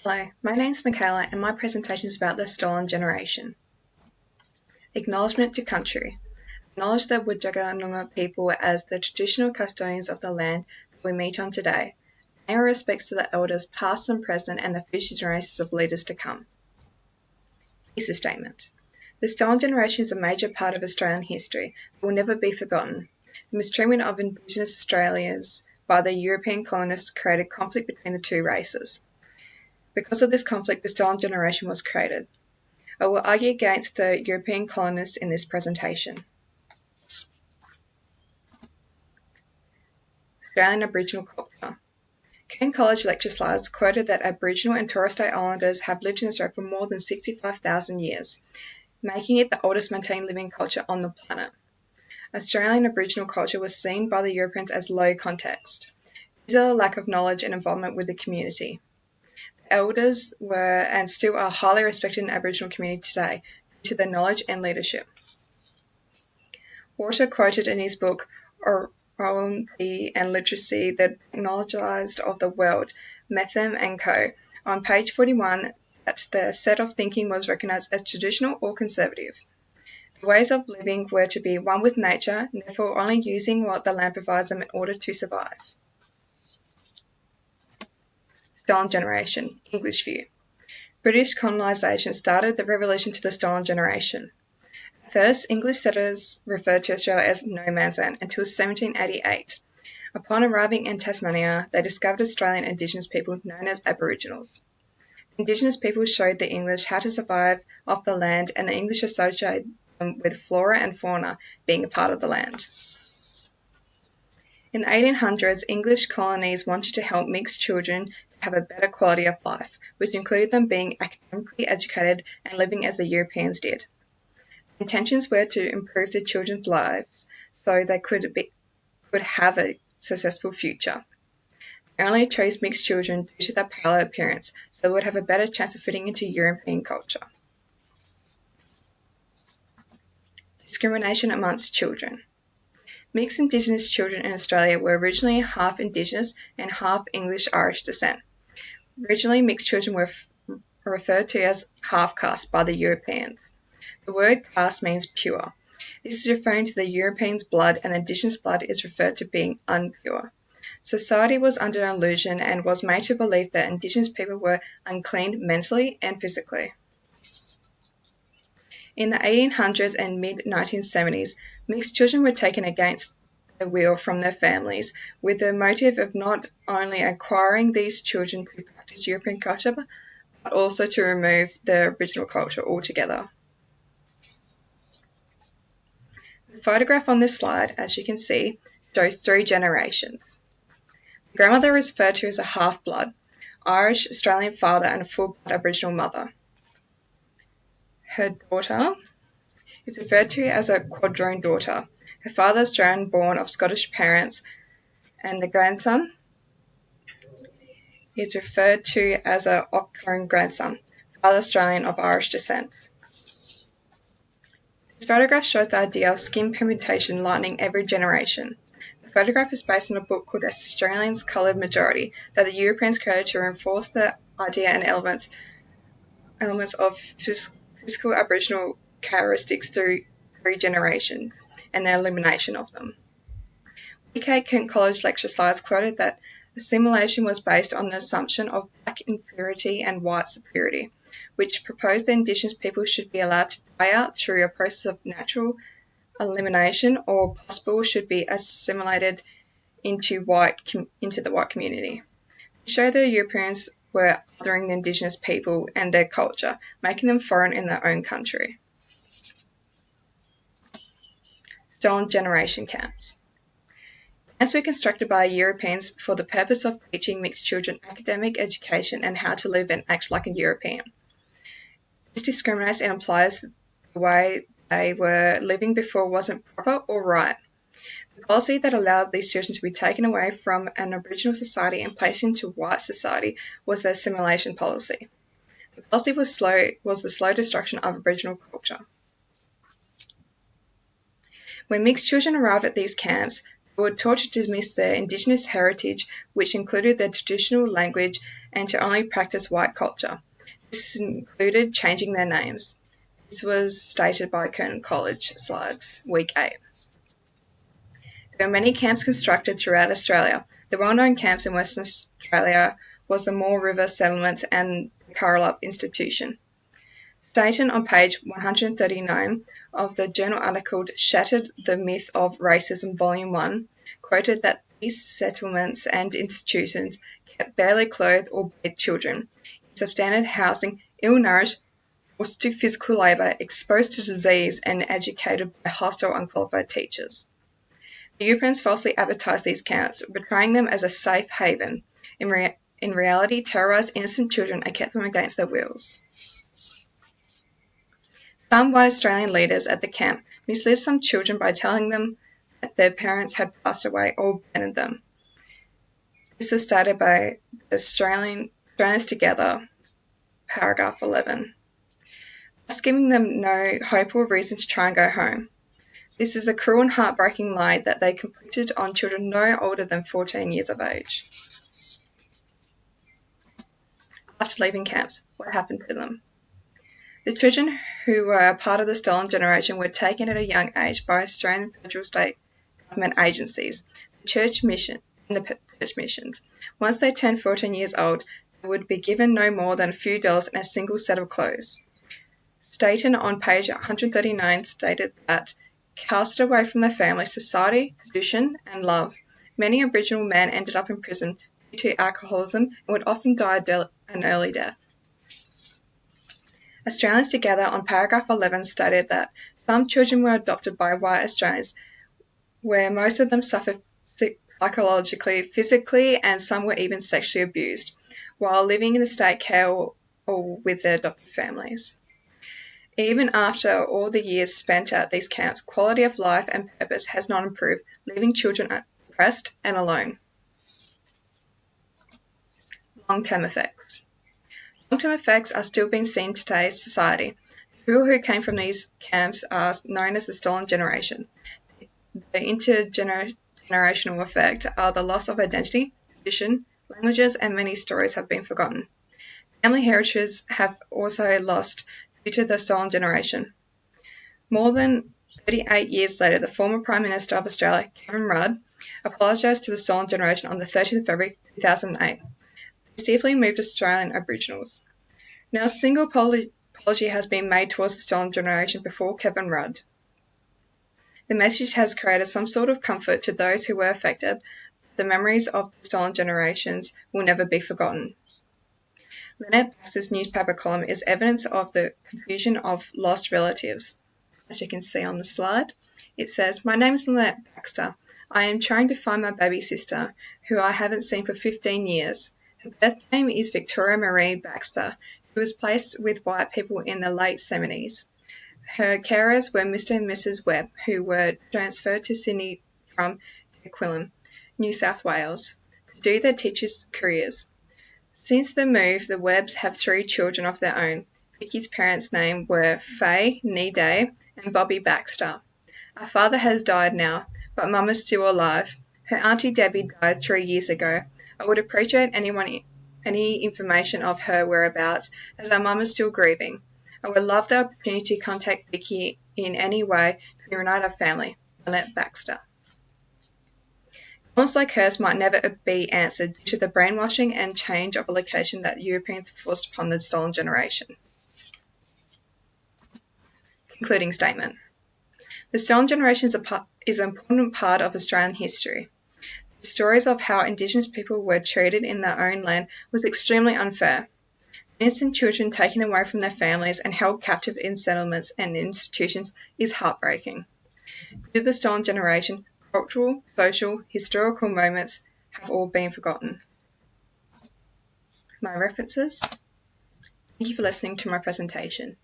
Hello, my name is Mackayla and my presentation is about the stolen generation. Acknowledgement to country. Acknowledge the Wudjaka Noongar people as the traditional custodians of the land that we meet on today. Pay our respects to the elders past and present and the future generations of leaders to come. Thesis statement. The stolen generation is a major part of Australian history that will never be forgotten. The mistreatment of Indigenous Australians by the European colonists created conflict between the two races. Because of this conflict, the stolen generation was created. I will argue against the European colonists in this presentation. Australian Aboriginal culture. King College lecture slides quoted that Aboriginal and Torres Strait Islanders have lived in Australia for more than 65,000 years, making it the oldest maintained living culture on the planet. Australian Aboriginal culture was seen by the Europeans as low context, due to the lack of knowledge and involvement with the community. Elders were and still are highly respected in the Aboriginal community today due to their knowledge and leadership. Walter quoted in his book Orality and Literacy, The Technologized of the World, Metham and Co., on page 41 that the set of thinking was recognised as traditional or conservative. The ways of living were to be one with nature, therefore only using what the land provides them in order to survive. Stolen generation, English view. British colonisation started the revolution to the stolen generation. At first, English settlers referred to Australia as no man's land until 1788. Upon arriving in Tasmania, they discovered Australian Indigenous people known as Aboriginals. Indigenous people showed the English how to survive off the land, and the English associated them with flora and fauna being a part of the land. In the 1800s, English colonies wanted to help mixed children have a better quality of life, which included them being academically educated and living as the Europeans did. The intentions were to improve the children's lives so they could have a successful future. They only chose mixed children due to their pale appearance, so they would have a better chance of fitting into European culture. Discrimination amongst children. Mixed Indigenous children in Australia were originally half Indigenous and half English-Irish descent. Originally, mixed children were referred to as half-caste by the Europeans. The word caste means pure. This is referring to the Europeans' blood, and the Indigenous blood is referred to being unpure. Society was under an illusion and was made to believe that Indigenous people were unclean mentally and physically. In the 1800s and mid-1970s, mixed children were taken against their will from their families, with the motive of not only acquiring these children to practice European culture, but also to remove the original culture altogether. The photograph on this slide, as you can see, shows three generations. The grandmother is referred to as a half-blood, Irish Australian father and a full-blood Aboriginal mother. Her daughter is referred to as a quadroon daughter. Her father is Australian, born of Scottish parents, and the grandson is referred to as an octoroon grandson, father Australian of Irish descent. This photograph shows the idea of skin pigmentation lightening every generation. The photograph is based on a book called Australians' Coloured Majority that the Europeans created to reinforce the idea and elements of physical Aboriginal characteristics through three generations and the elimination of them. King College lecture slides quoted that assimilation was based on the assumption of black inferiority and white superiority, which proposed that Indigenous people should be allowed to die out through a process of natural elimination, or possible should be assimilated into the white community. To show the Europeans were othering the Indigenous people and their culture, making them foreign in their own country. Stolen generation camps. Camps were constructed by Europeans for the purpose of teaching mixed children academic education and how to live and act like a European. This discriminates and implies the way they were living before wasn't proper or right. The policy that allowed these children to be taken away from an Aboriginal society and placed into white society was the assimilation policy. The policy was the slow destruction of Aboriginal culture. When mixed children arrived at these camps, They were taught to dismiss their Indigenous heritage, which included their traditional language, and to only practice white culture. This included changing their names. This was stated by Curtin College Slides, Week 8. There were many camps constructed throughout Australia. The well-known camps in Western Australia was the Moore River Settlements and the Currup Institution. Staten on page 139 of the journal article Shattered the Myth of Racism, Volume 1, quoted that these settlements and institutions kept barely clothed or bathed children in substandard housing, ill-nourished, forced to physical labour, exposed to disease, and educated by hostile, unqualified teachers. The Europeans falsely advertised these camps, portraying them as a safe haven. In reality, terrorised innocent children and kept them against their wills. Some white Australian leaders at the camp misled some children by telling them that their parents had passed away or abandoned them. This is stated by Australians Together, paragraph 11. Thus giving them no hope or reason to try and go home. This is a cruel and heartbreaking lie that they completed on children no older than 14 years of age. After leaving camps, what happened to them? The children who were a part of the stolen generation were taken at a young age by Australian federal state government agencies, the church mission, and the church missions. Once they turned 14 years old, they would be given no more than a few dollars and a single set of clothes. Staten on page 139 stated that, cast away from their family, society, tradition, and love, many Aboriginal men ended up in prison due to alcoholism and would often die an early death. Australians Together on paragraph 11 stated that some children were adopted by white Australians, where most of them suffered psychologically, physically, and some were even sexually abused, while living in the state care or with their adopted families. Even after all the years spent at these camps, quality of life and purpose has not improved, leaving children depressed and alone. Long-term effects. Long-term effects are still being seen in today's society. The people who came from these camps are known as the stolen generation. The intergenerational effect are the loss of identity, tradition, languages, and many stories have been forgotten. Family heritages have also lost due to the stolen generation. More than 38 years later, the former Prime Minister of Australia, Kevin Rudd, apologised to the stolen generation on the 30th of February 2008. This deeply moved Australian Aboriginals. Now, a single apology has been made towards the stolen generation before Kevin Rudd. The message has created some sort of comfort to those who were affected. The memories of the stolen generations will never be forgotten. Lynette Baxter's newspaper column is evidence of the confusion of lost relatives. As you can see on the slide, it says, "My name is Lynette Baxter. I am trying to find my baby sister, who I haven't seen for 15 years. Her birth name is Victoria Marie Baxter, who was placed with white people in the late 70s. Her carers were Mr. and Mrs. Webb, who were transferred to Sydney from Quillan, New South Wales, to do their teachers' careers. Since the move, the Webbs have 3 children of their own. Vicky's parents' names were Faye, Day, and Bobby Baxter. Our father has died now, but Mum is still alive. Her Auntie Debbie died 3 years ago. I would appreciate any information of her whereabouts, as our Mum is still grieving. I would love the opportunity to contact Vicky in any way to reunite our family. Lynette Baxter." Comments like hers might never be answered due to the brainwashing and change of a location that Europeans forced upon the stolen generation. Concluding statement. The stolen generation is an important part of Australian history. The stories of how Indigenous people were treated in their own land was extremely unfair. Innocent children taken away from their families and held captive in settlements and institutions is heartbreaking. Due to the stolen generation, cultural, social, historical moments have all been forgotten. My references. Thank you for listening to my presentation.